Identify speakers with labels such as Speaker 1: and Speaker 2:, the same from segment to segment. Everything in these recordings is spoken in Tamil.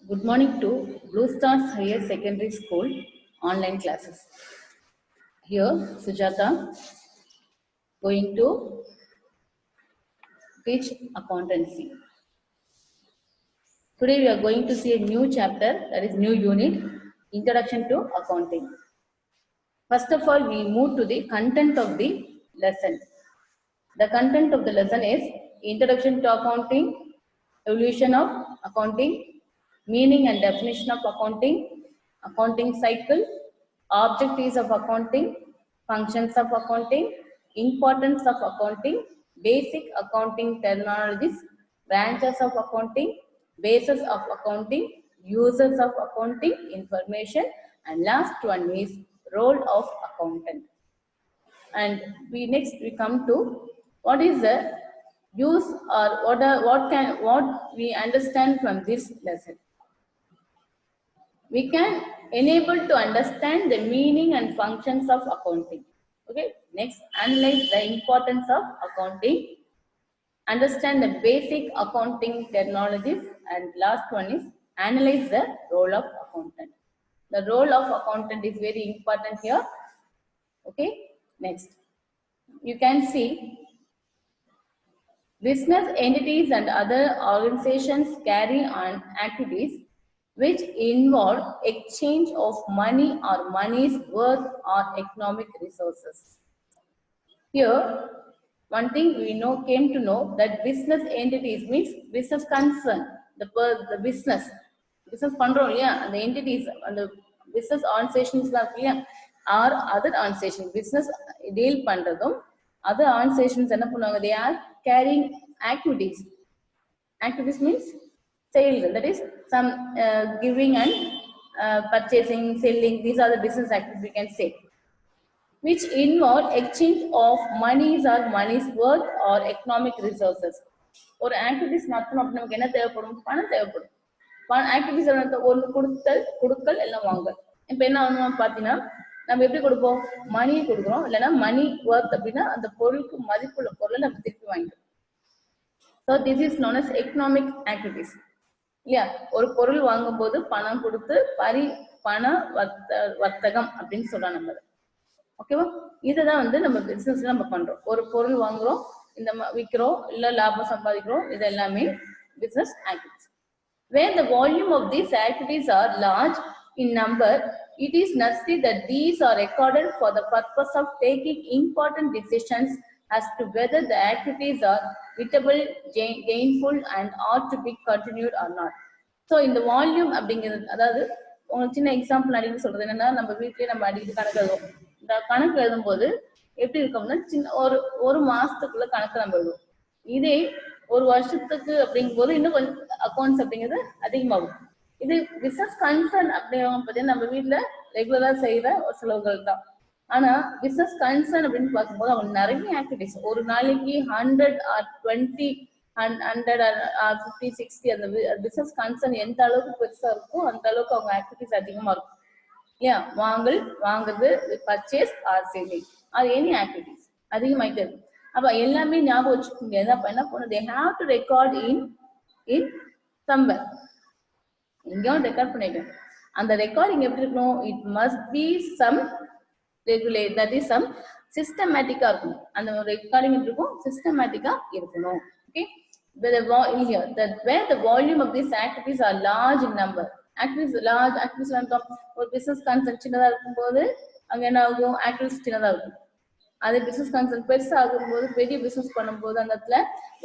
Speaker 1: Good morning to Blue Stars Higher Secondary School online classes. Here, Sujata going to teach accountancy. Today we are going to see a new chapter, that is new unit, Introduction to Accounting. First of all, we move to the content of the lesson. The content of the lesson is Introduction to Accounting, Evolution of Accounting, Meaning and Definition of Accounting, Accounting Cycle, Objectives of Accounting, Functions of Accounting, Importance of Accounting, Basic Accounting Terminologies, Branches of Accounting, Basis of Accounting, Uses of Accounting Information, and last one is Role of Accountant. And we come to what is the use or what we understand from this lesson. We can enable to understand the meaning and functions of accounting. Okay, next, analyze the importance of accounting, understand the basic accounting terminologies, and last one is analyze the role of accountant. The role of accountant is very important here. Okay, next, you can see business entities and other organizations carry on activities which involve exchange of money or money's worth or economic resources. Here, one thing we came to know that business entities means business concern, the business control, yeah, the entities and the business organizations or other organizations, business deal pandradum, other organizations they are carrying activities. Activities means sales, that is some giving and purchasing, selling. These are the business activities we can say, which involve exchange of monies or money's worth or economic resources. ஒரு ஆக்டிவிட்டிஸ் நடத்தணும் அப்படின்னு நமக்கு என்ன தேவைப்படும்? பணம் தேவைப்படும். ஆக்டிவிட்டிஸ் ஒன்று கொடுக்கல் எல்லாம் வாங்கல். இப்போ என்ன ஆகணும் பார்த்தீங்கன்னா, நம்ம எப்படி கொடுப்போம்? மணி கொடுக்குறோம், இல்லைன்னா மணி ஒர்த் அப்படின்னா அந்த பொருளுக்கு மதிப்புள்ள பொருளை நம்ம திருப்பி வாங்கிக்கிறோம். So this is known as economic activities இல்லையா? ஒரு பொருள் வாங்கும் போது பணம் கொடுத்து பண வர்த்தகம் அப்படின்னு சொல்றோம் நம்ம. ஓகேவா? இதுதான் நம்ம பிசினஸ்ல நம்ம பண்றோம். ஒரு பொருள் வாங்குறோம், இந்த விற்கிறோம், இல்ல லாபம் சம்பாதிக்கிறோம். இது எல்லாமே business activities. Where the volume of these activities are large in number, it is necessary that these are recorded for the purpose of taking important decisions as to whether the activities are eatable, gainful, and ought to be continued or not. So in the volume அப்படிங்கிறது, அதாவது உங்களுக்கு சின்ன எக்ஸாம்பிள் அடிக்கடி சொல்றது என்னன்னா, நம்ம வீட்லயே நம்ம அடிக்கடி கணக்கு எழுதுவோம். இந்த கணக்கு எழுதும் போது எப்படி இருக்கோம்னா, சின்ன ஒரு மாசத்துக்குள்ள கணக்கு நம்ம எழுதுவோம். இதே ஒரு வருஷத்துக்கு அப்படிங்கும் போது இன்னும் கொஞ்சம் அக்கௌண்ட்ஸ் அப்படிங்கிறது அதிகமாகும். இது பிசினஸ் கன்சர்ன் அப்படிங்கிற பார்த்தீங்கன்னா நம்ம வீட்டுல ரெகுலரா செய்யற ஒரு செலவுகள் தான். ஆனா பிசினஸ் கன்சர்ன் அப்படின்னு பார்க்கும்போது அவங்க நிறைய ஆக்டிவிட்டிஸ், ஒரு நாளைக்கு 100 or 20 100 or 50 60 அந்த பிசினஸ் கன்சர்ன் எந்த அளவுக்கு பெருசா இருக்கும் அந்த அளவுக்கு அவங்க ஆக்டிவிட்டிஸ் அதிகமா இருக்கும். ஏன் வாங்குறது, purchase or selling or any activities அதிகமாயிட்டே இருக்கும். அப்ப எல்லாமே ஞாபகம் வச்சுக்கோங்க. என்ன பண்ணணும், they have to record in somewhere. எங்கேயும் ரெக்கார்ட் பண்ணிட்டேன். அந்த ரெக்கார்டிங் எப்படி இருக்கணும்? It must be some regulate, that is some சிஸ்டமேட்டிக்கா இருக்கணும். அந்த ரெக்கார்டிங் எப்படி இருக்கும்? சிஸ்டமேட்டிக்கா இருக்கணும். Okay, where the volume of these activities are large in number. Activities ஒரு பிசினஸ் கன்சர்ன் சின்னதா இருக்கும்போது அங்க என்ன ஆகும்? ஆக்டிவிட்டிஸ் சின்னதா இருக்கும். அதே பிசினஸ் கன்சர்ன் பெருசா ஆகும்போது, பெரிய பிசினஸ் பண்ணும்போது அந்த இடத்துல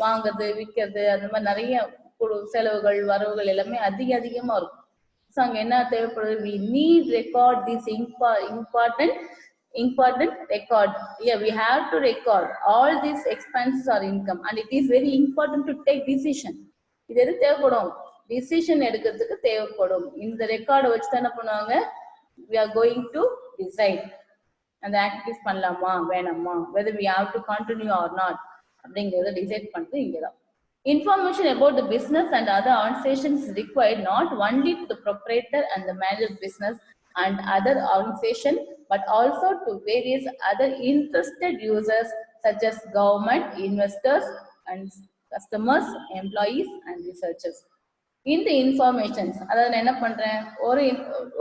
Speaker 1: வாங்குறது, விற்கிறது, அந்த மாதிரி நிறைய செலவுகள் வரவுகள் எல்லாமே அதிகமா இருக்கும். ஸோ அங்க என்ன தேவைப்படுது? we need record this important record. Yeah, we have to record all these expenses or income, and it is very important to take decision. இது எது தேவைப்படும்? டிசிஷன் எடுக்கிறதுக்கு தேவைப்படும். இந்த ரெக்கார்டை வச்சு தான் என்ன பண்ணுவாங்க? we are going to decide அந்த ஆக்டிவிட்டிஸ் பண்ணலாமா வேணாமா, whether we have to continue or not அப்படிங்கிறத டிசைட் பண்ணிட்டு இங்கதான். Information about the business and other organizations is required not only to the proprietor and the manager of business and other organization, but also to various other interested users such as government, investors, and customers, employees, and researchers. இந்த இன்ஃபர்மேஷன்ஸ் அதாவது நான் என்ன பண்றேன்,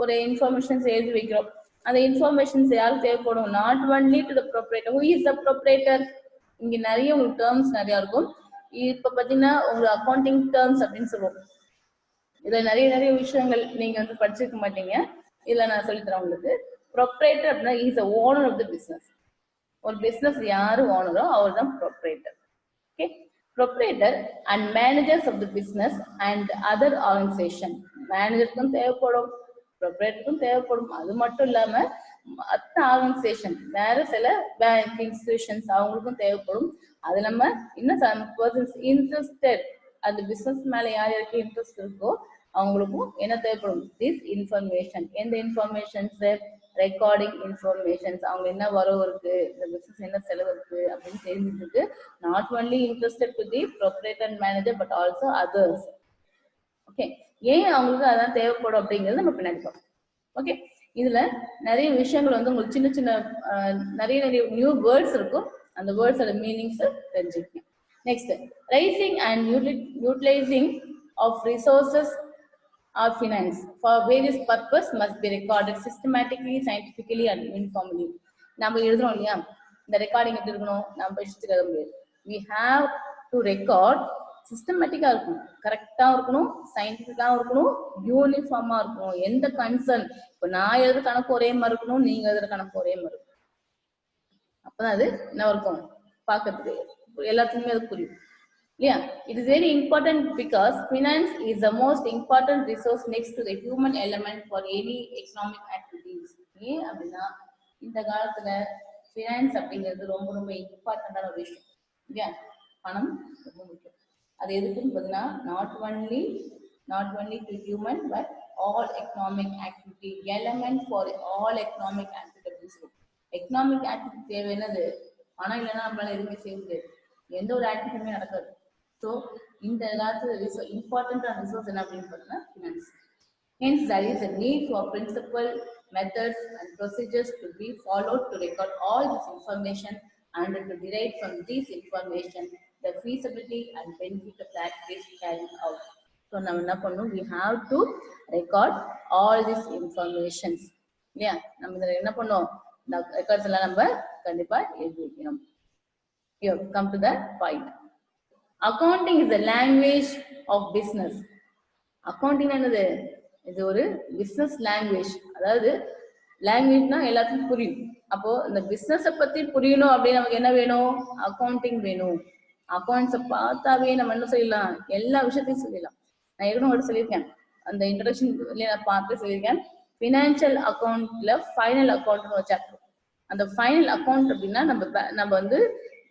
Speaker 1: ஒரு இன்ஃபர்மேஷன்ஸ் எழுதி வைக்கிறோம். அந்த இன்ஃபர்மேஷன்ஸ் யாருக்கு தேவைப்படும், not only to the proprietor. Who is the proprietor? இங்க நிறைய உங்களுக்கு டேர்ம்ஸ் நிறைய இருக்கும். இப்ப பாத்தீங்கன்னா உங்களுக்கு அக்கௌண்டிங் டேர்ம்ஸ் அப்படின்னு சொல்லுவோம். இதுல நிறைய விஷயங்கள் நீங்க வந்து படிச்சிருக்க மாட்டீங்க. இதுல நான் சொல்லித்தரேன் உங்களுக்கு. ப்ரொப்ரேட்டர் அப்படின்னா is the owner of the business. ஒரு பிசினஸ் யாரு ஓனரோ அவர் தான் proprietor. Okay, proprietor and managers of the business and other organisation. மேனேஜருக்கும் தேவைப்படும், ப்ரொப்ரேட்டருக்கும் தேவைப்படும். அது மட்டும் இல்லாம மற்ற ஆர்கனைசேஷன் வேற சில பேங்க் இன்ஸ்டிடியூஷன்ஸ் அவங்களுக்கும் தேவைப்படும். அது நம்ம இன்னும் சம் பர்சன்ஸ் இன்ட்ரெஸ்டட், அந்த பிசினஸ் மேல யார் யாருக்கு இன்ட்ரெஸ்ட் இருக்கோ அவங்களுக்கும் என்ன தேவைப்படும், திஸ் இன்ஃபர்மேஷன். எந்த இன்ஃபர்மேஷன்ஸ், ரெக்கார்டிங் இன்ஃபர்மேஷன்ஸ், அவங்க என்ன வரவு இருக்கு, இந்த பிசினஸ் என்ன செலவு இருக்கு அப்படின்னு தெரிஞ்சுட்டு not only interested to the proprietor and manager but also others. Okay, ஏன் அவங்களுக்கு அதான் தேவைப்படும் அப்படிங்கிறது நம்ம பின்னாடி பார்ப்போம். ஓகே, இதுல நிறைய விஷயங்கள் வந்து உங்களுக்கு சின்ன சின்ன நிறைய நியூ வேர்ட்ஸ் இருக்கும். அந்த வேர்ட்ஸோட மீனிங்ஸ் தெரிஞ்சுக்கணும். Next, rising and utilizing of resources or finance for various purpose must be recorded systematically, scientifically and uniformly. நம்ம எழுதுறோம் இல்லையா, இந்த ரெக்கார்டிங் எப்படி இருக்கணும், நம்ம இஷ்டத்துக்கு எழுத முடியாது. we have to record சிஸ்டமேட்டிக்கா இருக்கணும், கரெக்டா இருக்கணும், சயின்டிபிக்கா இருக்கணும், யூனிஃபார்மா இருக்கணும். எந்த கன்சர்ன், இப்போ நான் எழுதுற கணக்கு ஒரே மாதிரி இருக்கணும், நீங்க எழுதுற கணக்கு ஒரே மாதிரி இருக்கணும். அப்பதான் அது என்ன இருக்கும், பார்க்கறதுக்கு எல்லாத்துக்குமே அது புரியும். Yeah, it is very important because finance is the most important resource next to the human element for any economic activities. ஏன் அப்படின்னா இந்த காலத்துல ஃபினான்ஸ் அப்படிங்கிறது ரொம்ப ரொம்ப இம்பார்ட்டண்டான ஒரு விஷயம் இல்லையா. பணம் ரொம்ப முக்கியம். அது எதுக்குன்னு பார்த்தீங்கன்னா not only to human but all economic activity, element for all economic activities. Economic activity தேவை என்னது, பணம் இல்லைன்னா நம்மளால எதுவுமே செய்ய முடியாது, எந்த ஒரு ஆக்டிவிட்டியுமே நடக்காது. ஸோ இந்த காலத்துல இம்பார்ட்டன்டான ரிசோர்ஸ் என்ன அப்படின்னு பார்த்தீங்கன்னா finance. Hence, there is a need for principle, methods, and procedures to be followed to record all this information and to derive from this information the feasibility and benefit of the activities carried out. So, now என்ன பண்ணணும், we have to record all these informations. இல்லையா, நம்ம இதில் என்ன பண்ணோம், இந்த ரெக்கார்ட்ஸ் எல்லாம் நம்ம கண்டிப்பா எழுதி வைக்கணும். Here, come to the point. Accounting is the language of business. Accounting என்னது, இது ஒரு பிசினஸ் லாங்குவேஜ். அதாவது லாங்குவேஜ்னா எல்லாத்துக்கும் புரியும். அப்போ இந்த பிசினஸை பத்தி புரியணும் அப்படின்னு நமக்கு என்ன வேணும், அக்கௌண்டிங் வேணும். அக்கௌண்ட்ஸை பார்த்தாவே நம்ம என்ன சொல்லலாம், எல்லா விஷயத்தையும் சொல்லலாம். நான் ஏற்கனவே சொல்லியிருக்கேன், அந்த இன்ட்ரடக்ஷன் நான் பார்த்து சொல்லியிருக்கேன். ஃபினான்ஷியல் அக்கௌண்ட்ல ஃபைனல் அக்கௌண்ட்னு ஒரு சாப்டர். அந்த ஃபைனல் அக்கௌண்ட் அப்படின்னா நம்ம வந்து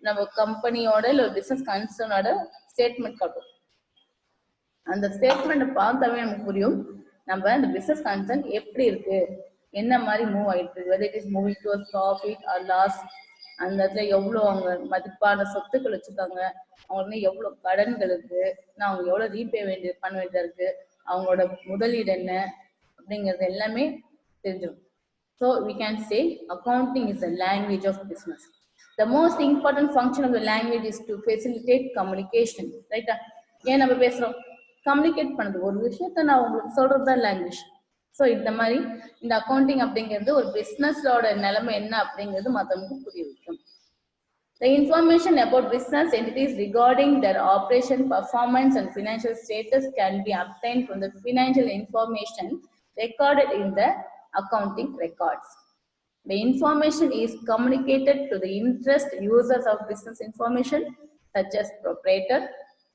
Speaker 1: நம்ம கம்பெனியோட இல்லை பிசினஸ் கன்சர்னோட ஸ்டேட்மெண்ட் காட்டும். அந்த ஸ்டேட்மெண்ட் பார்த்தாவே நமக்கு புரியும் நம்ம அந்த பிசினஸ் கன்சர்ன் எப்படி இருக்கு, என்ன மாதிரி மூவ் ஆயிட்டு இருக்கு, whether it is moving towards profit or loss, அந்த இடத்துல எவ்வளோ அவங்க மதிப்பான சொத்துக்கள் வச்சுருக்காங்க, அவங்களுக்கு எவ்வளோ கடன்கள் இருக்கு, அவங்க எவ்வளோ ரீபே பண்ண வேண்டியதா இருக்கு, அவங்களோட முதலீடு என்ன அப்படிங்கிறது எல்லாமே தெரிஞ்சிடும். So we can say accounting is the language of business. The most important function of the language is to facilitate communication. ரைட்டா, ஏன் நம்ம பேசுறோம், கம்யூனிகேட் பண்ணுது, ஒரு விஷயத்த நான் உங்களுக்கு சொல்றது தான் லாங்குவேஜ். ஸோ இந்த மாதிரி இந்த அக்கௌண்டிங் அப்படிங்கிறது ஒரு பிஸ்னஸோட நிலைமை என்ன அப்படிங்கிறது மற்றவங்களுக்கு புரிய வைக்கும். The information about business entities regarding their operation, performance and financial status can be obtained from the financial information recorded in the accounting records. The information is communicated to the interest users of business information such as proprietor,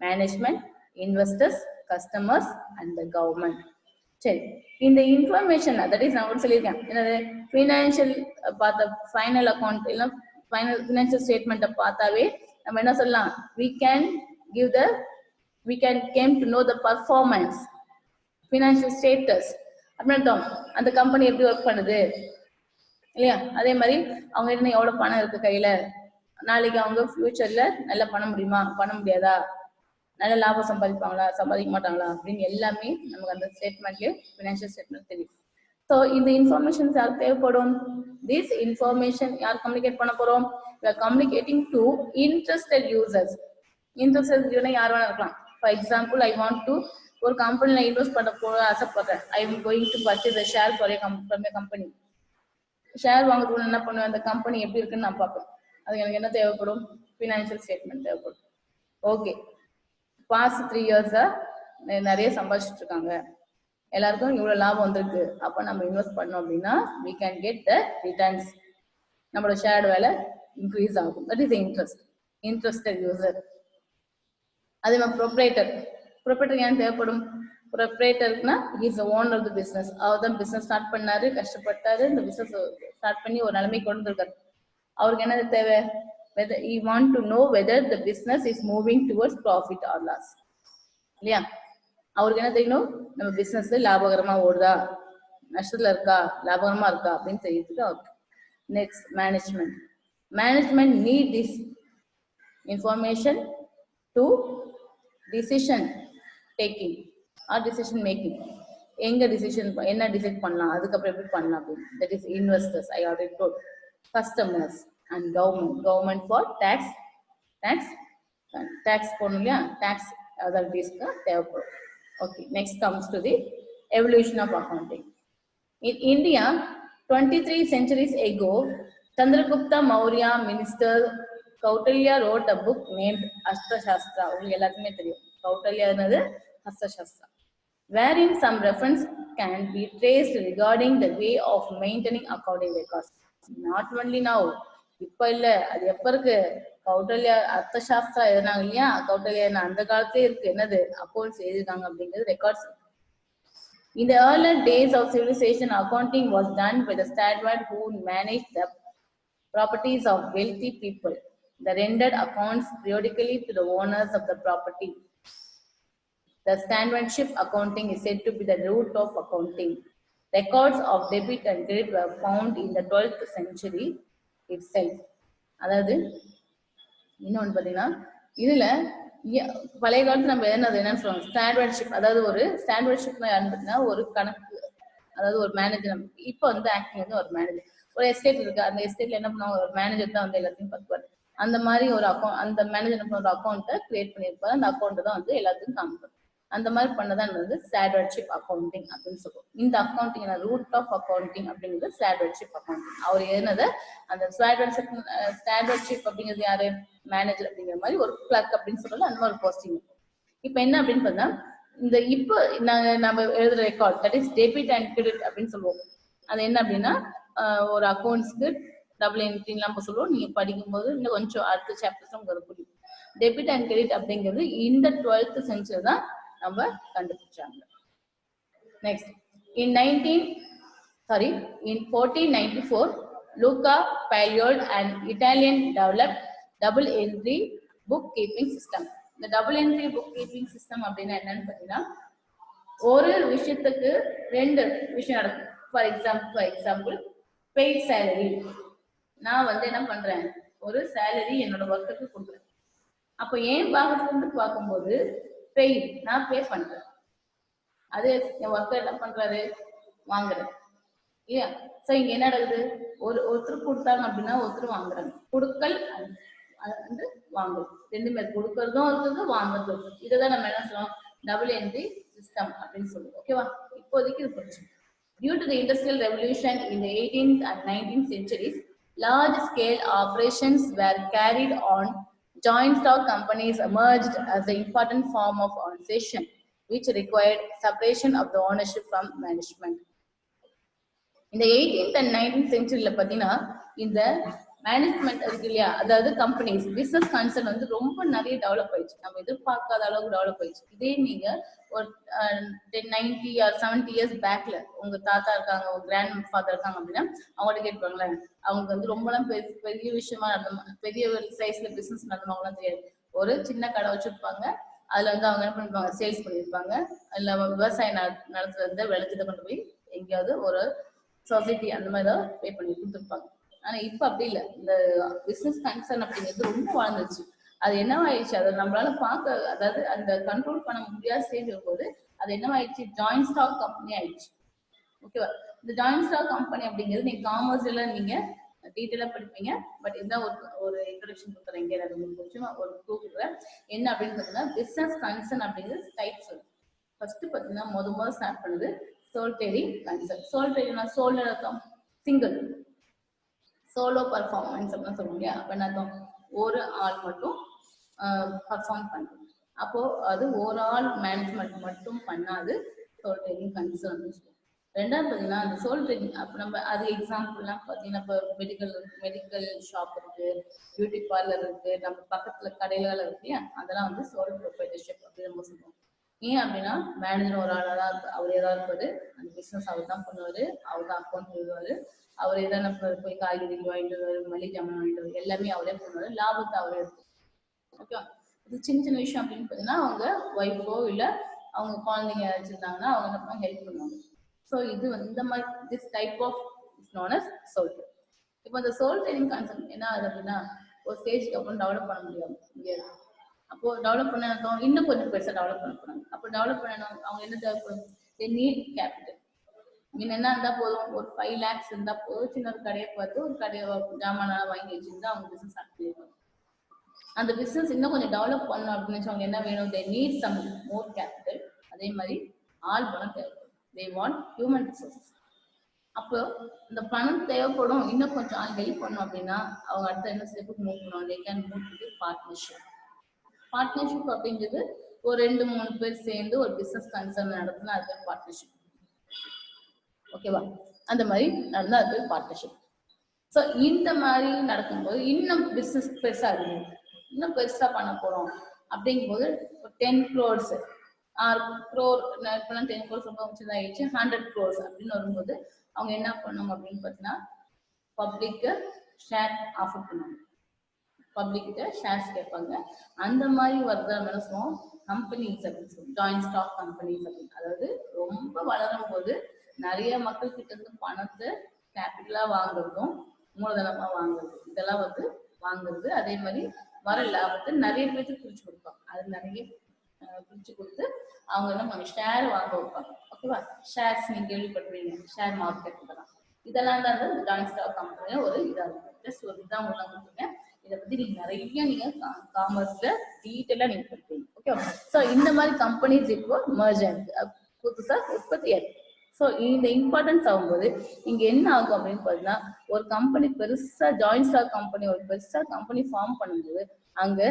Speaker 1: management, investors, customers and the government. சரி, இந்த இன்ஃபர்மேஷன் தட் இஸ் நான் சொல்லியிருக்கேன், என்னது ஃபினான்ஷியல் பார்த்த ஃபைனல் அக்கௌண்ட் இல்லை ஃபைனல் ஃபினான்ஷியல் ஸ்டேட்மெண்ட்டை பார்த்தாவே நம்ம என்ன சொல்லலாம், we can came to know the performance, financial status அப்படின்னு அந்த கம்பெனி எப்படி ஒர்க் பண்ணுது இல்லையா. அதே மாதிரி அவங்க என்ன எவ்வளவு பணம் இருக்கு கையில, நாளைக்கு அவங்க ஃபியூச்சர்ல நல்லா பண்ண முடியுமா, பண்ண முடியாதா, நல்ல லாபம் சம்பாதிப்பாங்களா, சம்பாதிக்க மாட்டாங்களா அப்படின்னு எல்லாமே நமக்கு அந்த ஸ்டேட்மெண்ட்லயே ஃபினான்ஷியல் ஸ்டேட்மெண்ட் தெரியும். ஸோ இந்த இன்ஃபர்மேஷன்ஸ் யாருக்கு தேவைப்படும், திஸ் இன்ஃபர்மேஷன் யார் கம்யூனிகேட் பண்ண போறோம், we are communicating to interested users. Interested யார் வேணா இருக்கலாம், for example I want to ஒரு கம்பெனியில் இன்வெஸ்ட் பண்ண போக ஆசைப்படுறேன். I am going to purchase a share for a company. Share வாங்குறதுக்கு என்ன பண்ணுவேன், அந்த கம்பெனி எப்படி இருக்குன்னு நான் பார்ப்பேன். அது எனக்கு என்ன தேவைப்படும், ஃபினான்ஷியல் ஸ்டேட்மெண்ட் தேவைப்படும். ஓகே, பாஸ்ட் 3 இயர்ஸா நிறைய சம்பாதிச்சுட்டு இருக்காங்க, எல்லாருக்கும் இவ்வளவு லாபம் வந்திருக்கு, அப்ப நம்ம இன்வெஸ்ட் பண்ணோம் அப்படின்னா we can get the returns, நம்மளோட ஷேர் வேலை இன்க்ரீஸ் ஆகும். That is interested user. அதே மாதிரி ப்ரொப்ரைட்டர் ஏன் தேவைப்படும், ப்ரொப்ரைட்டர்னா is owner of the business. அவர் தான் பிசினஸ் ஸ்டார்ட் பண்ணாரு, கஷ்டப்பட்டாரு, இந்த பிசினஸ் ஸ்டார்ட் பண்ணி ஒரு நிலைமை கொண்டு வந்திருக்காரு. அவருக்கு என்ன தேவை, whether he want to know whether the business is moving towards profit or loss. இல்லையா, அவருக்கு என்ன தெரியணும், நம்ம பிசினஸ் லாபகரமா ஓடுதா, நஷ்டத்துல இருக்கா, லாபகரமா இருக்கா அப்படின்னு தெரியுதுக்கு அவருக்கு. Next management need this information to decision taking or decision making. எங்க டிசிஷன் என்ன டிசைட் பண்ணலாம், அதுக்கப்புறம் எப்படி பண்ணலாம் அப்படின்னு. That is investors, I already told. Customers and government for tax போடணும் இல்லையா, டேக்ஸ் அதாரிட்டிஸ்க்கு தேவைப்படும். Okay, next comes to the evolution of accounting. In India 23 centuries ago, Chandragupta Maurya minister Kautilya wrote a book named Astra-shastra. உங்களுக்கு எல்லாருக்குமே தெரியும் கௌடல்யா என்னது, Astra-shastra, wherein some reference can be traced regarding the way of maintaining accounting records. Not only now, இப்ப இல்ல, அது எப்ப இருக்கு, கௌடல்யா அர்த்தசாஸ்திரா எழுதினாங்க இல்லையா, கௌடல்யா அந்த காலத்திலே இருக்கு, என்னது அக்கௌண்ட்ஸ் எழுதிருக்காங்க அப்படிங்கிறது records. In the earlier days of civilization, accounting was done by the steward who managed the properties of wealthy people. They rendered accounts periodically to the owners of the property. The stewardship accounting is said to be the root of accounting. Records of debit and credit were found in the 12th century itself. அதாவது இன்னொன்று பார்த்தீங்கன்னா, இதுல பழைய காலத்துல நம்ம என்னன்னு சொல்லுவாங்க, ஸ்டாண்டர்ட்ஷிப். அதாவது ஒரு ஸ்டாண்டர்ட்ஷிப்னா யாருன்னா ஒரு கணக்கு, அதாவது ஒரு மேனேஜர். இப்போ வந்து ஆக்டிங் வந்து ஒரு மேனேஜர். ஒரு எஸ்டேட் இருக்கு, அந்த எஸ்டேட்ல என்ன பண்ணுவாங்க, ஒரு மேனேஜர் தான் வந்து எல்லாத்தையும் பார்த்துப்பாரு. அந்த மாதிரி ஒரு அக்கௌண்ட், அந்த மேனேஜர் ஒரு அக்கௌண்ட்டை கிரியேட் பண்ணியிருப்பாரு, அந்த அக்கௌண்ட் தான் வந்து எல்லாத்துக்கும் காமிப்பாரு. அந்த மாதிரி பண்ணதான் வந்து ஸ்டாண்டர்ட்ஷிப் அக்கௌண்டிங் அப்படின்னு சொல்லுவோம். இந்த அக்கௌண்டிங் ரூட் ஆஃப் அக்கௌண்டிங் அப்படிங்கிறது ஸ்டாண்டர்ட்ஷிப் அக்கௌண்டிங். அவர் எழுதினதை அந்த ஸ்டாண்டர்ட்ஷிப் அப்படிங்கிறது யாரு, மேனேஜர் அப்படிங்கிற மாதிரி ஒரு கிளர்க் அப்படின்னு சொல்லலாம், அந்த மாதிரி ஒரு போஸ்டிங். இப்போ என்ன அப்படின்னு பார்த்தா, இந்த இப்போ நம்ம எழுதுற record, that is debit and credit அப்படின்னு சொல்லுவோம். அது என்ன அப்படின்னா, ஒரு அக்கௌண்ட்ஸ்க்கு டபுள் என்ட்ரின்னு நம்ம சொல்லுவோம். நீங்க படிக்கும்போது இன்னும் கொஞ்சம் அடுத்த சாப்டர்ஸ் உங்களுக்கு புரியும். டெபிட் அண்ட் கிரெடிட் அப்படிங்கிறது இந்த 12th century தான் நம்ம கண்டுபிடிச்சாங்க. Next, in 1494, Luca Paglioli, an Italian, developed double entry bookkeeping system. இந்த double entry book keeping system அப்படின்னா என்னன்னு பார்த்தீங்கன்னா, ஒரு விஷயத்துக்கு 2 விஷயம் நடக்கும். For example paid salary. நான் வந்து என்ன பண்றேன், ஒரு சேலரி என்னோட ஒர்க்குக்கு கொடுக்குறேன். அப்போ ஏன் பாகத்துல இருந்து பார்க்கும்போது பெய்ட், நான் பே பண்றேன், அது என் ஒர்க்கர் என்ன பண்றாரு, வாங்குறேன் இல்லையா. ஸோ இங்க என்ன நடக்குது, ஒருத்தர் கொடுத்தாங்க அப்படின்னா ஒருத்தர் வாங்குறாங்க. கொடுக்கல் வந்து வாங்குறது ரெண்டுமே, கொடுக்கறதும் இருக்குது, வாங்குறதும் இருக்குது. இதைதான் நம்ம என்ன சொல்லுவோம், டபுள் என்ட்ரி சிஸ்டம் அப்படின்னு சொல்லுவோம். ஓகேவா, இப்போதைக்கு இது புரிஞ்சு. Due to the industrial revolution in the 18th and 19th centuries, large-scale operations were carried on. Joint stock companies emerged as an important form of organization, which required separation of the ownership from management. In the 18th and 19th century, இந்த மேனேஜ்மெண்ட் இருக்கு இல்லையா, அதாவது கம்பெனிஸ், பிசினஸ் கான்செப்ட் வந்து ரொம்ப நிறைய டெவலப் ஆயிடுச்சு. நம்ம எதிர்பார்க்காத அளவுக்கு டெவலப் ஆயிடுச்சு. இதே நீங்க ஒரு 90 or 70 years பேக்ல உங்க தாத்தா இருக்காங்க, உங்க கிராண்ட் ஃபாதர் இருக்காங்க அப்படின்னா அவங்கள்ட்ட கேட்பாங்களேன், அவங்க வந்து ரொம்பலாம் பெரிய விஷயமா பெரிய சைஸ்ல பிசினஸ் நடந்தவங்களாம் தெரியாது. ஒரு சின்ன கடை வச்சிருப்பாங்க, அதுல வந்து அவங்க என்ன பண்ணிருப்பாங்க, சேல்ஸ் பண்ணியிருப்பாங்க. அதுல விவசாயம் நடத்துறத விளைச்சதை கொண்டு போய் எங்கேயாவது ஒரு சொசைட்டி அந்த மாதிரி தான் பே பண்ணி கொடுத்துருப்பாங்க. ஆனா இப்ப அப்படி இல்லை. இந்த பிசினஸ் கன்சர்ன் அப்படிங்கிறது ரொம்ப வளர்ந்துருச்சு. அது என்னவாயிடுச்சு, அதை நம்மளால பார்க்க, அதாவது அந்த கண்ட்ரோல் பண்ண முடியாத ஸ்டேஜ் இருக்கும்போது அது என்னவாயிடுச்சு, ஜாயிண்ட் ஸ்டாக் கம்பெனி ஆயிடுச்சு. ஓகேவா, இந்த ஜாயிண்ட் ஸ்டாக் கம்பெனி அப்படிங்கிறது நீங்க காமர்ஸ்ல நீங்க டீட்டெயிலாக படிப்பீங்க. பட் இதுதான் ஒரு இன்ட்ரோடக்ஷன் கொடுக்குறேன். இங்கே நான் கொஞ்சம் ஒரு கொடுக்குறேன். என்ன அப்படின்னு பார்த்தீங்கன்னா பிஸ்னஸ் கன்சர்ன் அப்படிங்கிறது டைப்ஸ். ஃபர்ஸ்ட் பார்த்தீங்கன்னா முதல்ல ஸ்டார்ட் பண்ணுது சோல் ட்ரேடிங் கன்சர்ன். சோல் ட்ரேடிங்னா சோல் அர்த்தம் சிங்கிள், சோலோ பர்ஃபார்மன்ஸ் அப்படின்னு சொல்லுவோம் இல்லையா? அப்போ என்ன அர்த்தம்? ஒரு ஆள் மட்டும் பர்ஃபார்ம் பண்ணுறது. அப்போ அது ஒரு ஆள் மேனேஜ்மெண்ட் மட்டும் பண்ணாது சோல் ட்ரேடிங் கன்சர்ன் அப்படின்னு சொல்லுவோம். ரெண்டாவது பார்த்தீங்கன்னா அந்த சோல் ட்ரேடிங் அப்போ நம்ம அது எக்ஸாம்பிள்லாம் பார்த்தீங்கன்னா இப்போ மெடிக்கல் ஷாப் இருக்கு, பியூட்டி பார்லர் இருக்கு, நம்ம பக்கத்துல கடைகள் இருக்கு இல்லையா? அதெல்லாம் வந்து சோல் ப்ரொப்ரைட்டர்ஷிப் அப்படின்னு நம்ம சொல்லுவோம். ஏன் அப்படின்னா மேனேஜர் ஒரு ஆளாக தான் இருக்கு, அவரே தான் இருப்பாரு, அந்த பிஸ்னஸ் அவர் தான் பண்ணுவாரு, அவர் தான் அக்கௌண்ட் எழுதுவாரு, அவரே தான் நம்ம போய் காய்கறி வாங்கிட்டு வருவாரு, மளிகை ஜாமான் வாங்கிட்டு வருவாரு, எல்லாமே அவரே பண்ணுவாரு, லாபத்தை அவரே எடுத்து. ஓகே, இது சின்ன சின்ன விஷயம் அப்படின்னு பார்த்தீங்கன்னா அவங்க ஒய்ஃபோ இல்லை அவங்க குழந்தைங்க வச்சிருந்தாங்கன்னா அவங்க என்ன ஹெல்ப் பண்ணுவாங்க. ஸோ இது வந்து இந்த மாதிரி this type of is known as sole trading. இப்போ இந்த சோல் ட்ரேடிங் கான்செப்ட் என்ன ஆகுது அப்படின்னா ஒரு ஸ்டேஜ்க்கு அப்புறம் டெவலப் பண்ண முடியாது. அப்போ டெவலப் பண்ண இன்னும் கொஞ்சம் பெருசாக டெவலப் பண்ண போறாங்க. அப்போ டெவலப் பண்ணணும் அவங்க என்ன தேவைப்படும்? They need capital. மீன் என்ன இருந்தா போதும், ஒரு 5 lakhs இருந்தா போதும், சின்ன ஒரு கடையை பார்த்து ஒரு கடையை ஜாமானெல்லாம் வாங்கி வச்சிருந்தா அவங்க பிசினஸ் ஸ்டார்ட் பண்ணிடுவாங்க. அந்த பிசினஸ் இன்னும் கொஞ்சம் டெவலப் பண்ணணும் அப்படின்னு வச்சு அவங்க என்ன வேணும்? They need some more capital. அதே மாதிரி ஆள் பணம் தேவைப்படும். They want human resources. அப்போ இந்த பணம் தேவைப்படும், இன்னும் கொஞ்சம் ஆள் ஹெல்ப் பண்ணும் அப்படின்னா அவங்க அடுத்த என்ன ஸ்டெப்புக்கு மூவ் பண்ணுவாங்க? They can move to partnership. Partnership அப்படிங்கிறது ஒரு 2-3 பேர் சேர்ந்து ஒரு பிசினஸ் கன்சர்ன் நடத்தினா அது பார்ட்னர்ஷிப். ஓகேவா? அந்த மாதிரி நடந்தா அது பார்ட்னர்ஷிப். ஸோ இந்த மாதிரி நடக்கும்போது இன்னும் பிசினஸ் பெருசா இருக்கு, இன்னும் பெருசா பண்ண போறோம் அப்படிங்கும்போது 10 crores 6 crore இப்பெல்லாம் 10 crores ரொம்ப ஆயிடுச்சு, 100 crores அப்படின்னு வரும்போது அவங்க என்ன பண்ணுவாங்க அப்படின்னு பார்த்தீங்கன்னா பப்ளிக்கு ஷேர் ஆஃபர் பண்ணுவாங்க, பப்ளிக் கிட்ட ஷேர்ஸ் கேட்பாங்க. அந்த மாதிரி வருது என்ன சொல்லுவோம்? கம்பெனிஸ் அப்படின்னு சொல்லுவோம், ஜாயிண்ட் ஸ்டாக் கம்பெனிஸ் அப்படின்னு. அதாவது ரொம்ப வளரும் போது நிறைய மக்கள் கிட்ட இருந்து பணத்தை கேபிட்டலா வாங்குறதும் மூலதனமா வாங்குறது இதெல்லாம் வந்து வாங்குறது. அதே மாதிரி வர லாபத்தை நிறைய பேருக்கு பிரிச்சு கொடுப்பாங்க. அது நிறைய பிரிச்சு கொடுத்து அவங்க என்ன பண்ண ஷேர் வாங்க வைப்பாங்க. ஓகேவா? ஷேர்ஸ் நீங்க கேள்விப்பட்டிருவீங்க, ஷேர் மார்க்கெட் இதெல்லாம் தான் அந்த ஜாயிண்ட் ஸ்டாக் கம்பெனியில ஒரு இதாக இருக்கும். ஜஸ்ட் ஒரு இதான் உள்ள கொடுத்துருக்கேன். இதை பத்தி நீங்க நிறைய நீங்க காமர்ஸ்ல டீட்டெயிலா நீங்க படிப்பீங்க. ஓகேவா? ஸோ இந்த மாதிரி கம்பெனிஸ் இப்போ மர்ஜ் ஆகுது, புதுசா உற்பத்தி ஆகுது. ஸோ இந்த இம்பார்ட்டன்ஸ் ஆகும்போது இங்க என்ன ஆகும் அப்படின்னு பார்த்தீங்கன்னா ஒரு கம்பெனி பெருசா ஜாயிண்ட் ஸ்டாக் கம்பெனி ஒரு பெருசா கம்பெனி ஃபார்ம் பண்ணும்போது அங்க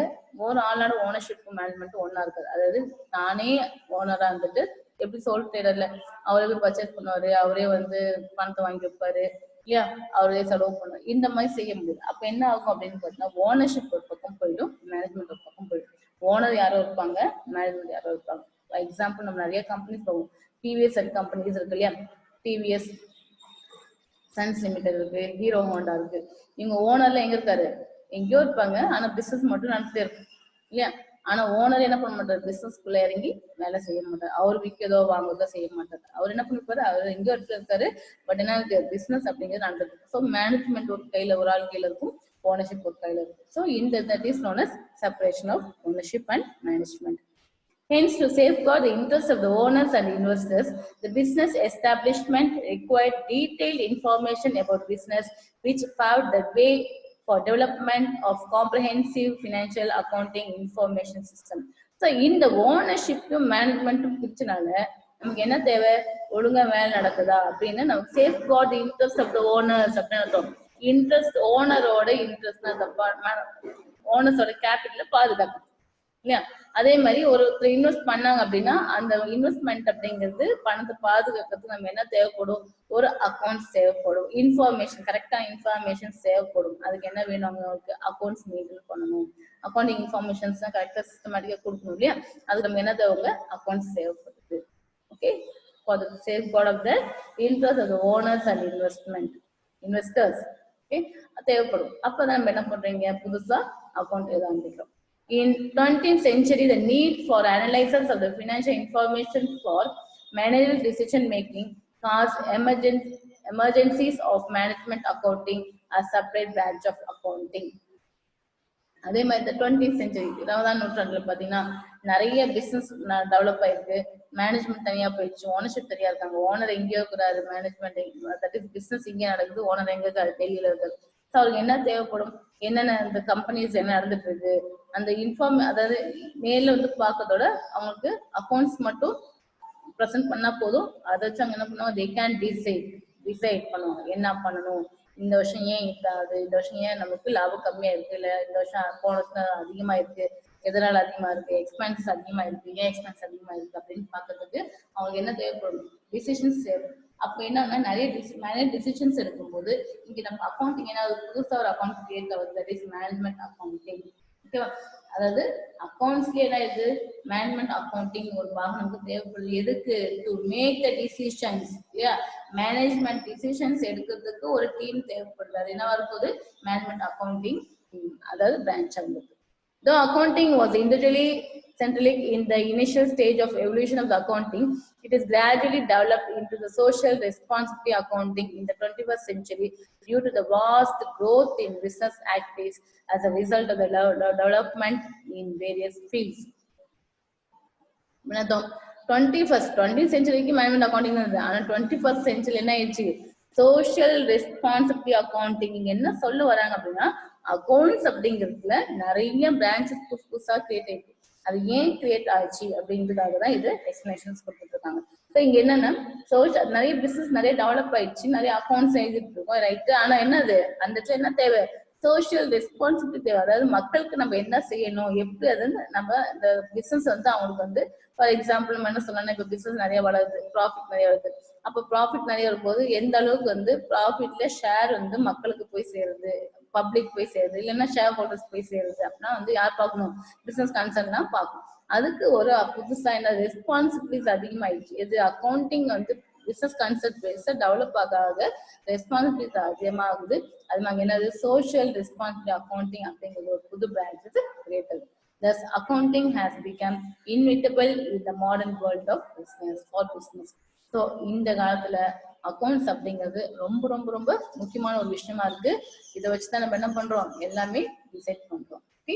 Speaker 1: ஒரு ஆளோட ஓனர்ஷிப் மேனேஜ்மெண்ட் ஒன்னா இருக்காது. அதாவது நானே ஓனரா இருந்துட்டு எப்படி சோல் ட்ரேடர்ல அவரே போய் பர்ச்சேஸ் பண்ணுவாரு, அவரே வந்து பணத்தை வாங்கி வைப்பாரு இல்லையா, அவரே செலவு பண்ணுவாரு, இந்த மாதிரி செய்ய முடியாது. அப்ப என்ன ஆகும் அப்படின்னு பார்த்தீங்கன்னா ஓனர்ஷிப் ஒரு பக்கம் போயிடும், மேனேஜ்மெண்ட் ஒரு பக்கம் போயிடும். ஓனர் யாரோ இருப்பாங்க, மேனேஜ்மெண்ட் யாரோ இருப்பாங்க. எக்ஸாம்பிள் நம்ம நிறைய கம்பெனிஸ் போவோம், டிவிஎஸ் கம்பெனிஸ் இருக்கு இல்லையா, டிவிஎஸ் சன்ஸ் லிமிடெட் இருக்கு, ஹீரோ ஹோண்டா இருக்கு. இவங்க ஓனர்ல எங்க இருக்காரு? எங்கேயோ இருப்பாங்க, ஆனா பிசினஸ் மட்டும் நடத்திட்டே இருக்கும் இல்லையா? ஆனா ஓனர் என்ன பண்ண மாட்டாரு? பிசினஸ்குள்ள இறங்கி வேலை செய்ய மாட்டாரு, அவர் விற்கதோ வாங்குறதோ செய்ய மாட்டாரு. அவர் என்ன பண்ணிருப்பாரு? அவர் எங்கேயோ இடத்துல இருக்காரு, பட் என்ன பிசினஸ் அப்படிங்கிறது நடந்துருக்கு. ஸோ மேனேஜ்மெண்ட் ஒரு கையில ஒரு ஆள் கையில இருக்கும், ஓனர்ஷிப் ஒரு கையில இருக்கும். ஸோ இந்த that is known as separation of ownership and management. Hence, to safeguard the interests of the owners and investors, the business establishment required detailed information about business, which paved the way for development of comprehensive financial accounting information system. So, in the ownership management பிரிச்சனால நமக்கு என்ன தேவை? ஒழுங்கா வேலை நடக்குதா அப்படின்னு நமக்கு safeguard the interest of the owners அப்படின்னு அர்த்தம். இன்ட்ரெஸ்ட் ஓனரோட இன்ட்ரெஸ்ட் ஓனர்ஸோட கேபிட்டல பாதுகாக்கும் இல்லையா? அதே மாதிரி ஒருத்தர் இன்வெஸ்ட் பண்ணாங்க அப்படின்னா அந்த இன்வெஸ்ட்மெண்ட் அப்படிங்கிறது பணத்தை பாதுகாக்கிறதுக்கு நம்ம என்ன தேவைப்படும்? ஒரு அக்கௌண்ட்ஸ் தேவைப்படும், இன்ஃபர்மேஷன் கரெக்டா இன்ஃபர்மேஷன்ஸ் தேவைப்படும். அதுக்கு என்ன வேணும்? அவங்களுக்கு அக்கௌண்ட்ஸ் மெயின்டைன் பண்ணணும், அக்கௌண்டிங் இன்ஃபர்மேஷன்ஸ் கரெக்டா சிஸ்டமேட்டிக்கா கொடுக்கணும் இல்லையா? அதுக்கு நம்ம என்ன தேவைங்க? அக்கௌண்ட்ஸ் தேவைப்படுது. Okay, for the safeguard of the interest of the owners and investors okay தேவைப்படும். அப்பதான் நம்ம என்ன பண்றீங்க? புதுசா அக்கௌண்ட் எழுத ஆரம்பிக்கிறோம். In 20th century, the need for analysis of the financial information for managerial decision making caused emergencies of management accounting, a separate branch of accounting. அதே மாதிரி 20th century 20ஆம் நூற்றாண்டுல பாத்தீங்கன்னா நிறைய பிசினஸ் டெவலப் ஆயிருக்கு, மேனேஜ்மெண்ட் தனியா போயிடுச்சு, ஓனர்ஷிப் தனியா இருக்காங்க, ஓனர் எங்கேயோ இருக்கிறாரு, மேனேஜ்மெண்ட் தட் இஸ் பிசினஸ் இங்கே நடக்குது, ஓனர் எங்க இருக்காரு? டெல்லியில இருக்காரு. அவருக்கு என்ன தேவைப்படும், என்னென்ன இந்த கம்பெனிஸ் என்ன நடந்துட்டு இருக்கு அந்த அதாவது நேர்ல வந்து பார்க்கறதோட அவங்களுக்கு அக்கௌண்ட்ஸ் மட்டும் ப்ரெசென்ட் பண்ணா போதும். அதை வச்சு அவங்க என்ன பண்ணுவாங்க, தே கேன் டிசைட் பண்ணுவாங்க என்ன பண்ணணும், இந்த வருஷம் ஏன் இருக்காது, இந்த வருஷம் ஏன் நமக்கு லாபம் கம்மியா இருக்கு, இல்ல இந்த வருஷம் போன வருஷம் அதிகமா இருக்கு, எதனால அதிகமா இருக்கு, எக்ஸ்பென்சஸ் அதிகமா இருக்கு, ஏன் எக்ஸ்பென்ஸ் அதிகமா இருக்கு அப்படின்னு பாக்குறதுக்கு அவங்களுக்கு என்ன தேவைப்படும், டிசிஷன்ஸ் தேவை. அப்ப என்னன்னா நிறைய டிசிஷன்ஸ் எடுக்கும்போது இங்க நம்ம அக்கௌண்டிங் ஏன்னா புதுசா ஒரு அக்கௌண்ட் கிரியேட் ஆகுது, தட் இஸ் மேனேஜ்மெண்ட் அக்கௌண்டிங். ஓகேவா, அதாவது அக்கௌண்ட்ஸ்ல என்ன இது மேனேஜ்மெண்ட் அக்கௌண்டிங் ஒரு பாகம் நமக்கு தேவைப்படுது. எதுக்கு, டு மேக் த டிசிஷன்ஸ் இல்லையா, மேனேஜ்மெண்ட் டிசிஷன்ஸ் எடுக்கிறதுக்கு ஒரு டீம் தேவைப்படுது. அது என்னவா இருக்குது, மேனேஜ்மெண்ட் அக்கௌண்டிங் டீம், அதாவது பிரான்ச் ஆகுது. Though accounting was individually central in the initial stage of evolution of the accounting, it is gradually developed into the social responsibility accounting in the 21st century due to the vast growth in business activities as a result of the development in various fields. 20th century management accounting இருந்தது. ஆனா 21st century என்ன ஆயிடுச்சு, சோஷியல் ரெஸ்பான்சிபிலிட்டி அக்கௌண்டிங். இங்க என்ன சொல்ல வராங்க அப்படின்னா, அக்கௌண்ட்ஸ் அப்படிங்கிறதுல நிறைய பிரான்ச்சஸ் புதுசா கிரியேட் ஆயிடுச்சு. அது ஏன் கிரியேட் ஆச்சு அப்படிங்கிறதுக்காக தான் இது எக்ஸ்பிளேஷன்ஸ் கொடுத்துட்டு இருக்காங்க. ஸோ இங்க என்னன்னா, நிறைய பிசினஸ் நிறைய டெவலப் ஆயிடுச்சு, நிறைய அக்கௌண்ட்ஸ் எழுதிட்டு இருக்கோம், ரைட்டு. ஆனா என்னது, அந்த இடத்துல என்ன தேவை, சோஷியல் ரெஸ்பான்சிபிலிட்டி தேவை. அதாவது மக்களுக்கு நம்ம என்ன செய்யணும், எப்படி அது நம்ம இந்த பிசினஸ் வந்து அவங்களுக்கு வந்து, ஃபார் எக்ஸாம்பிள் நம்ம என்ன சொல்லணும், இப்போ பிசினஸ் நிறைய வளருது, ப்ராஃபிட் நிறைய வருது. அப்போ ப்ராஃபிட் நிறைய வரும்போது எந்த அளவுக்கு வந்து ப்ராஃபிட்ல ஷேர் வந்து மக்களுக்கு போய் சேருது, பப்ளிக் போய் சேருது, இல்லைன்னா ஷேர் ஹோல்டர்ஸ் போய் சேருது அப்படின்னா வந்து யார் பார்க்கணும், பிசினஸ் கன்சர்ன் தான் பார்க்கணும். அதுக்கு ஒரு புதுசா என்ன ரெஸ்பான்சிபிலிட்டிஸ் அதிகமாயிடுச்சு. இது அக்கௌண்டிங் வந்து பிசினஸ் கான்செப்ட் பேஸ்ட் டெவலப் ஆகாத ரெஸ்பான்சிபிலிட்டி அதிகமாகுது. அது நாங்கள் என்னது சோஷியல் ரெஸ்பான்சிபிலிட்டி அக்கௌண்டிங் அப்படிங்கிறது ஒரு புது பிரான்ச் கிரியேட் ஆகுது. Thus, accounting has become inevitable in the modern world of business for business. So இந்த காலத்துல அக்கௌண்ட்ஸ் அப்படிங்கிறது ரொம்ப ரொம்ப ரொம்ப முக்கியமான ஒரு விஷயமா இருக்கு. இதை வச்சுதான் நம்ம என்ன பண்றோம், எல்லாமே டிசைட் பண்றோம். Okay,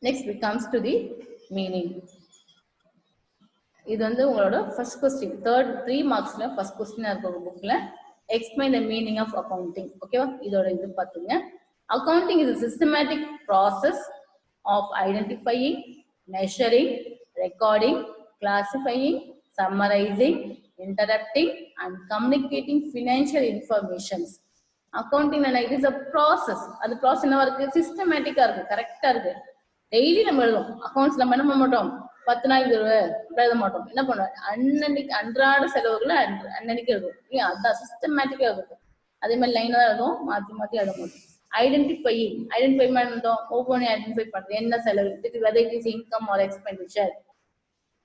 Speaker 1: next we comes to the meaning. இது வந்து உங்களோட ஃபர்ஸ்ட் கொஸ்டின், 3 மார்க்ஸ்ல ஃபர்ஸ்ட் கொஸ்டினா இருக்க புக்ல explain the meaning of accounting. ஓகேவா, இதோட இது பாத்துங்க. Accounting is a systematic process of identifying, measuring, recording, classifying, summarizing, interpreting, and communicating financial information. Accounting it is a process. அது process என்னவா இருக்கு, சிஸ்டமேட்டிக்கா இருக்கு, கரெக்டா இருக்கு. டெய்லி நம்ம எழுதும் அக்கௌண்ட்ஸ், நம்ம என்ன பண்ண மாட்டோம், 10 நாளைக்கு எழுத மாட்டோம். என்ன பண்ணுவோம், அன்னன்னைக்கு அன்றாட செலவுகளை அன்னன்னைக்கு எழுதுவோம் இல்லையா, அதுதான் சிஸ்டமேட்டிக்கா இருக்கும். அதே மாதிரி லைனா தான் எழுதுவோம், மாற்றி மாற்றி எழுத மாட்டோம். ஐடென்டிஃபை பண்ணோம், ஒவ்வொன்றையும் ஐடென்டிஃபை பண்றது, என்ன செலவு, whether it is income or expenditure.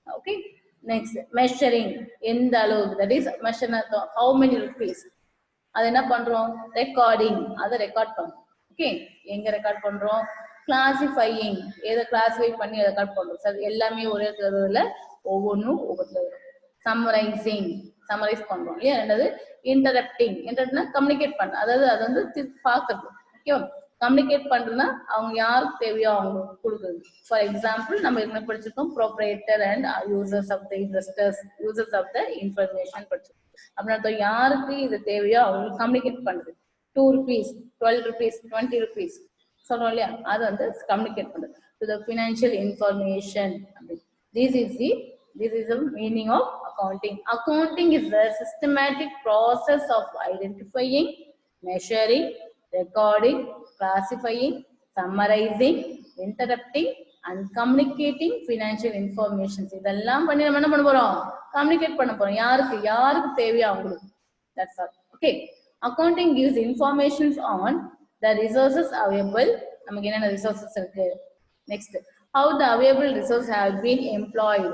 Speaker 1: Okay, next measuring, எந்த அளவு, that is measure how many rupees. அது என்ன பண்றோம், ரெக்கார்டிங், அதை ரெக்கார்ட் பண்றோம். ஓகே, எங்க ரெக்கார்ட் பண்றோம், கிளாசிஃபையிங், எதை கிளாசிஃபை பண்ணி ரெக்கார்ட் பண்றோம். சார் எல்லாமே ஒரே தடவைல ஒவ்வொன்றும் ஒவ்வொரு. சம்மரைசிங், சம்மரைஸ் பண்றோம் இல்லையா. ரெண்டாவது இன்டரப்டிங், இன்டரப்ட்னா கம்யூனிகேட் பண்ண, அதாவது அதை வந்து பார்க்கறது. ஓகே, கம்யூனிகேட் பண்றதுன்னா அவங்க யாருக்கு தேவையோ அவங்களுக்கு கொடுக்குறது. ஃபார் எக்ஸாம்பிள் நம்ம என்ன படிச்சிருக்கோம், proprietor and users of the investors, users of the information படிச்சிருக்கோம். அப்படின்னா யாருக்கு இது தேவையோ அவங்களுக்கு கம்யூனிகேட் பண்றது. 2 rupees, 12 rupees, 20 rupees சொல்றோம் இல்லையா, அது வந்து கம்யூனிகேட் பண்றது to the financial information. This is the meaning of accounting. Accounting is the systematic process of identifying, measuring, recording, classifying, summarizing, interpreting, and communicating financial information. இதெல்லாம் பண்ணி நம்ம என்ன பண்ண போறோம், கம்யூனிகேட் பண்ண போறோம். யாருக்கு தேவையோ அவங்களுக்கு. That's all. Okay. Accounting gives information on the resources available. நமக்கு என்னென்ன ரிசோர்சஸ் இருக்கு. Next, how the available resources have been employed.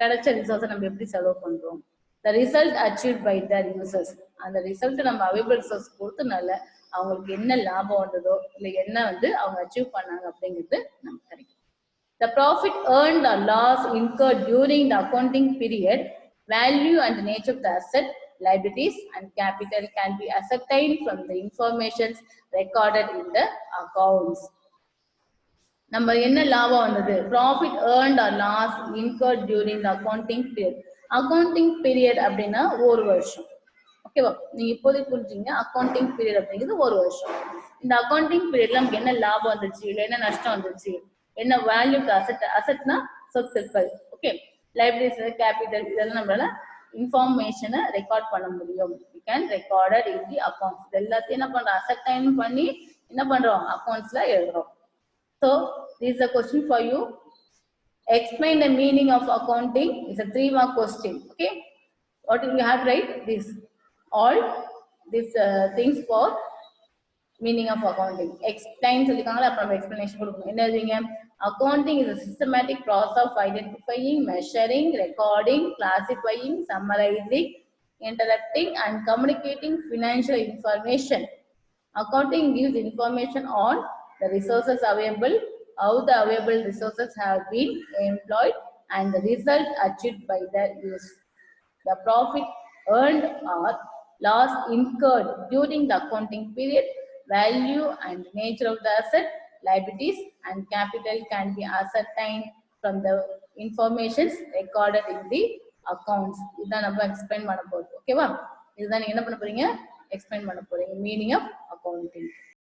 Speaker 1: கிடைச்ச ரிசோர்ஸை நம்ம எப்படி செலவு பண்றோம். The result achieved by the users. அந்த ரிசல்ட் நம்ம அவைலபிள் ரிசோர்ஸ் கொடுத்தனால அவங்களுக்கு என்ன லாபம் வந்ததோ இல்லை என்ன வந்து அவங்க அச்சீவ் பண்ணாங்க அப்படிங்கிறது நமக்கு கிடைக்கும். The profit earned or loss incurred during the accounting period, value and the nature of the asset, liabilities and capital can be ascertained from the information recorded in the accounts. நம்ம என்ன லாபம் வந்தது, profit earned or loss incurred during the accounting period. Accounting period அப்படின்னா ஒரு வருஷம். ஓகேவா? நீங்க இப்போதைக்கு புரிஞ்சுங்க அக்கௌண்டிங் பீரியட் அப்படிங்கிறது ஒரு வருஷம். இந்த அக்கௌண்டிங் பீரியட்ல நமக்கு என்ன லாபம் வந்துச்சு, இல்ல என்ன நஷ்டம் வந்துச்சு, என்ன வேல்யூ அசெட்னா சொத்துக்கள், ஓகே, லைபிலிட்டிஸ் கேபிட்டல், இதெல்லாம் நம்மளால இன்ஃபர்மேஷனை ரெக்கார்ட் பண்ண முடியும். We can recorded in the accounts. இது எல்லாத்தையும் என்ன பண்றோம், அசைன் பண்ணி என்ன பண்றோம், அக்கௌண்ட்ஸ்ல எழுதுறோம். So this is a question for you. Explain the meaning of accounting. It's a 3-mark question. Okay, what do you have to write? This all these things for meaning of accounting. Explain சொல்லிருக்காங்களா, அப்ப நம்ம explanation கொடுக்கணும். என்ன எழுதுவீங்க? Accounting is a systematic process of identifying, measuring, recording, classifying, summarizing, interpreting and communicating financial information. Accounting gives information on the resources available, how the available resources have been employed, and the result achieved by their use. The profit earned or loss incurred during the accounting period, value and nature of the asset, liabilities, and capital can be ascertained from the informations recorded in the accounts. இதான் நம்ம எக்ஸ்பிளைன் பண்ண போறோம். ஓகேவா? இதுதான் நீங்க என்ன பண்ண போறீங்க, எக்ஸ்பிளைன் பண்ண போறீங்க, மீனிங் ஆஃப் அக்கௌண்டிங்.